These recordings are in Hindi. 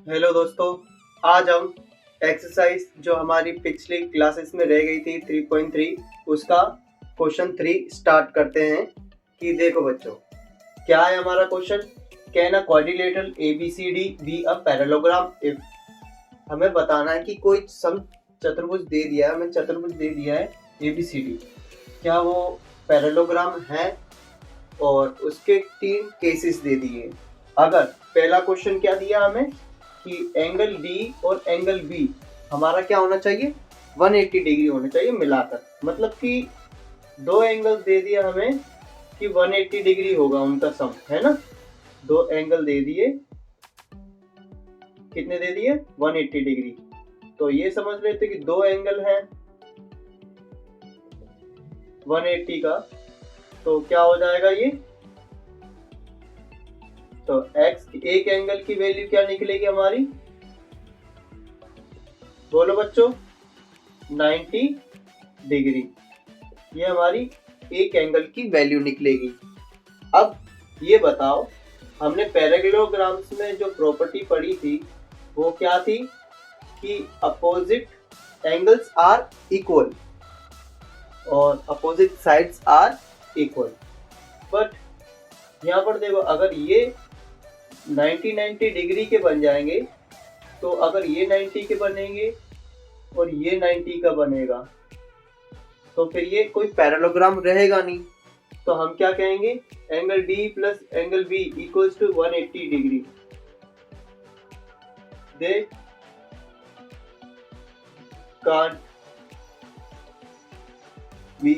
हेलो दोस्तों, आज हम एक्सरसाइज जो हमारी पिछली क्लासेस में रह गई थी 3.3 उसका क्वेश्चन 3 स्टार्ट करते हैं। कि देखो बच्चों, क्या है हमारा question. Can a quadrilateral ABCD be a parallelogram if. हमें बताना है कि कोई सम चतुर्भुज दे दिया है, हमें चतुर्भुज दे दिया है ABCD, क्या वो पैरेललोग्राम है, और उसके 3 केसेस दे दिए। अगर पहला क्वेश्चन क्या दिया हमें कि एंगल D और एंगल B हमारा क्या होना चाहिए, 180 डिग्री होना चाहिए मिलाकर। मतलब कि दो एंगल दे दिया हमें कि 180 डिग्री होगा उनका सम, है ना। दो एंगल दे दिए, कितने दे दिए, 180 डिग्री। तो ये समझ लेते कि दो एंगल हैं 180 का, तो क्या हो जाएगा ये। तो x एक एंगल की वैल्यू क्या निकलेगी हमारी, बोलो बच्चों, 90 डिग्री। ये हमारी एक एंगल की वैल्यू निकलेगी। अब ये बताओ, हमने पैरेललोग्राम्स में जो प्रॉपर्टी पढ़ी थी वो क्या थी कि अपोजिट एंगल्स आर इक्वल और opposite sides are equal. But यहाँ पर देखो, अगर ये 90 डिग्री के बन जाएंगे, तो अगर ये 90 के बनेंगे और ये 90 का बनेगा, तो फिर ये कोई पैरेललोग्राम रहेगा नहीं। तो हम क्या कहेंगे, angle D plus angle B equals to 180 degree. They can't be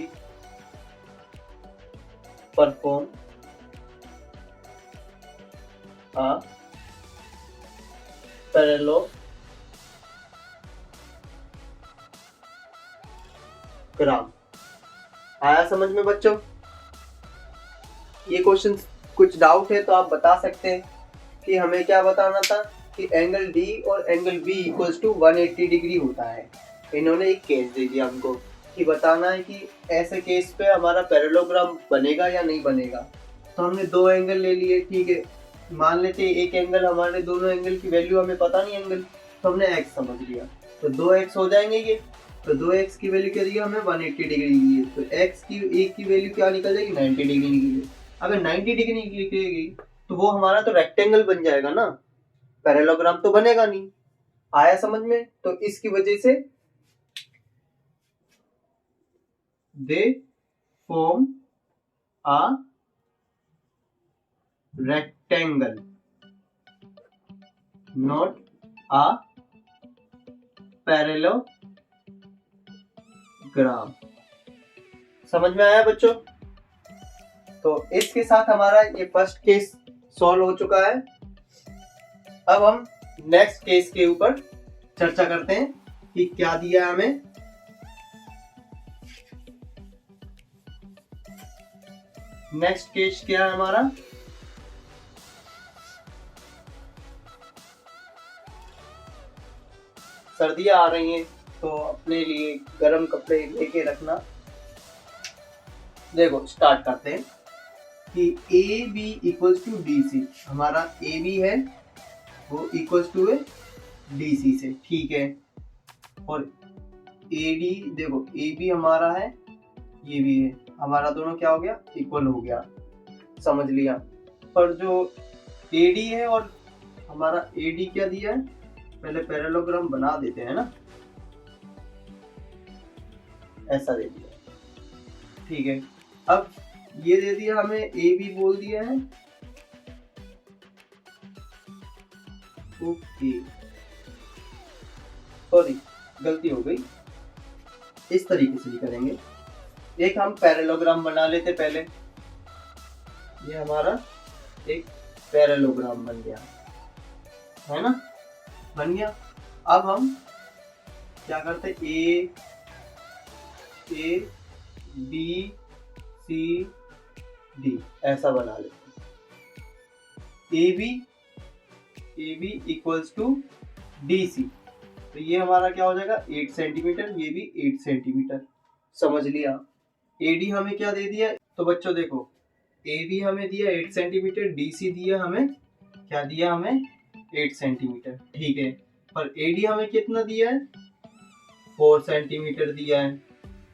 perform a parallelogram. आया समझ में बच्चों। ये क्वेश्चन कुछ डाउट है तो आप बता सकते हैं कि हमें क्या बताना था कि एंगल D और angle B equals to 180 degree होता है। इन्होंने एक केस दे दिया हमको कि बताना है कि ऐसे केस पे हमारा पैरेललोग्राम बनेगा या नहीं बनेगा। तो हमने दो एंगल ले लिए, ठीक है। मान लेते हैं एक एंगल, हमारे दोनों एंगल की वैल्यू हमें पता नहीं एंगल, तो हमने x समझ लिया, तो 2x हो जाएंगे ये। तो 2x की वैल्यू क्या दी हमें, 180 डिग्री दी है, तो x की एक की वैल्यू क्या निकल जाएगी, 90 डिग्री निकलेगी। अगर 90 डिग्री निकलेगी तो वो हमारा तो रेक्टेंगल बन जाएगा ना, पैरेललोग्राम तो बनेगा नहीं। आया समझ में। तो इसकी वजह से they form a rectangle not a parallelogram. समझ में आया बच्चों। तो इसके साथ हमारा ये फर्स्ट केस सॉल्व हो चुका है। अब हम नेक्स्ट केस के ऊपर चर्चा करते हैं कि क्या दिया है हमें। नेक्स्ट केस क्या है हमारा, सर्दियां आ रही हैं तो अपने लिए गर्म कपड़े लेके रखना। देखो स्टार्ट करते हैं कि A B equals to D C. हमारा ए बी है वो इक्वल्स टू है डी सी से, ठीक है। और ए डी, देखो ए बी हमारा है, ये भी है, हमारा दोनों क्या हो गया, इक्वल हो गया, समझ लिया। पर जो ए डी है और हमारा ए डी क्या दिया है, पहले पैरेललोग्राम बना देते हैं ना, ऐसा दे दिया, ठीक है। अब ये दे दिया हमें, ए बी बोल दिया है, ओके, सॉरी गलती हो गई, इस तरीके से भी करेंगे। एक हम पैरेललोग्राम बना लेते पहले, ये हमारा एक पैरेललोग्राम बन गया, है ना, बन गया। अब हम क्या करते, ए बी सी डी ऐसा बना लेते। A B equals to D C, तो ये हमारा क्या हो जाएगा, 8 सेंटीमीटर, ये भी 8 सेंटीमीटर, समझ लिया। ए डी हमें क्या दे दिया, तो बच्चों देखो, ए बी हमें दिया 8 सेंटीमीटर, डी सी दिया हमें, क्या दिया हमें 8 सेंटीमीटर, ठीक है। पर AD हमें कितना दिया है, 4 सेंटीमीटर दिया है,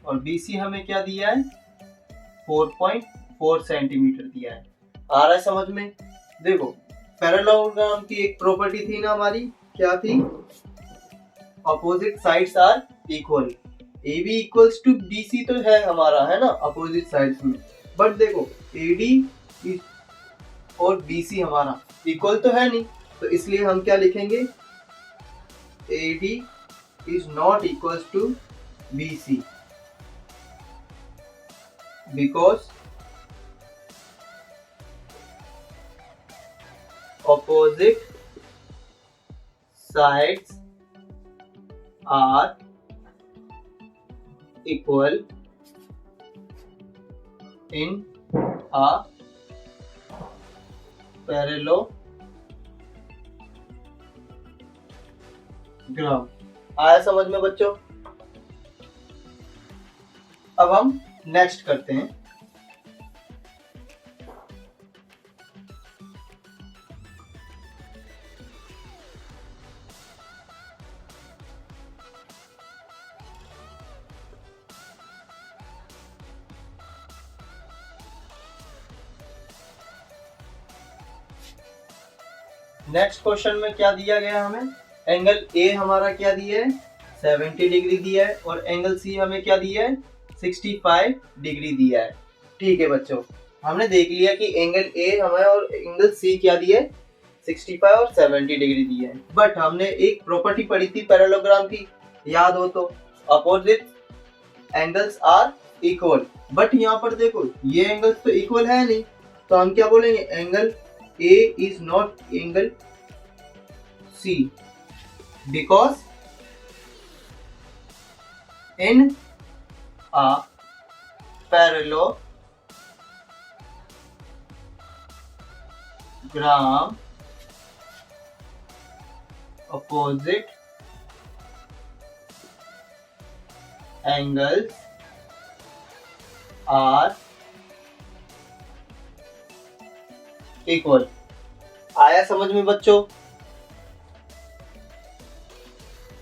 और BC हमें क्या दिया है, 4.4 सेंटीमीटर दिया है। आ रहा है समझ में? देखो पैरेललोग्राम की एक प्रॉपर्टी थी ना हमारी, क्या थी, opposite sides are equal. AB equals to BC तो है हमारा, है ना, अपोजिट साइड्स में, बट देखो AD और BC हमारा इक्वल तो है नहीं, तो इसलिए हम क्या लिखेंगे, AD is not equals to BC because opposite sides are equal in a parallelogram। आया समझ में बच्चों? अब हम नेक्स्ट करते हैं। नेक्स्ट क्वेश्चन में क्या दिया गया हमें, एंगल ए हमारा क्या दिया है, 70 डिग्री दिया है, और एंगल सी हमें क्या दिया है, 65 डिग्री दिया है। ठीक है बच्चों, हमने देख लिया कि एंगल ए हमें और एंगल सी क्या दिया है, 65 और 70 डिग्री दिया है। बट हमने एक प्रॉपर्टी पढ़ी थी पैरेललोग्राम की, याद हो तो, opposite angles are equal. But यहाँ पर देखो ये एंगल्स तो इक्वल है नहीं, तो हम क्या बोलेंगे, angle A is not angle C because in a parallelogram opposite angles are equal. आया समझ में बच्चों?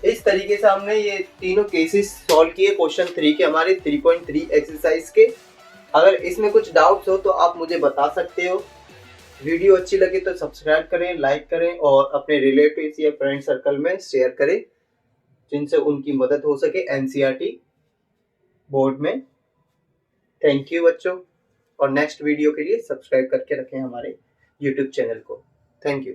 इस तरीके से हमने ये तीनों केसेस सॉल्व किए क्वेश्चन 3 के, हमारे 3.3 एक्सरसाइज के। अगर इसमें कुछ डाउट्स हो तो आप मुझे बता सकते हो। वीडियो अच्छी लगे तो सब्सक्राइब करें, लाइक करें, और अपने रिलेटिव्स या फ्रेंड सर्कल में शेयर करें, जिनसे उनकी मदद हो सके NCERT बोर्ड में। थैंक यू बच्चों, और नेक्स्ट वीडियो के लिए सब्सक्राइब करके रखें हमारे YouTube चैनल को। Thank you.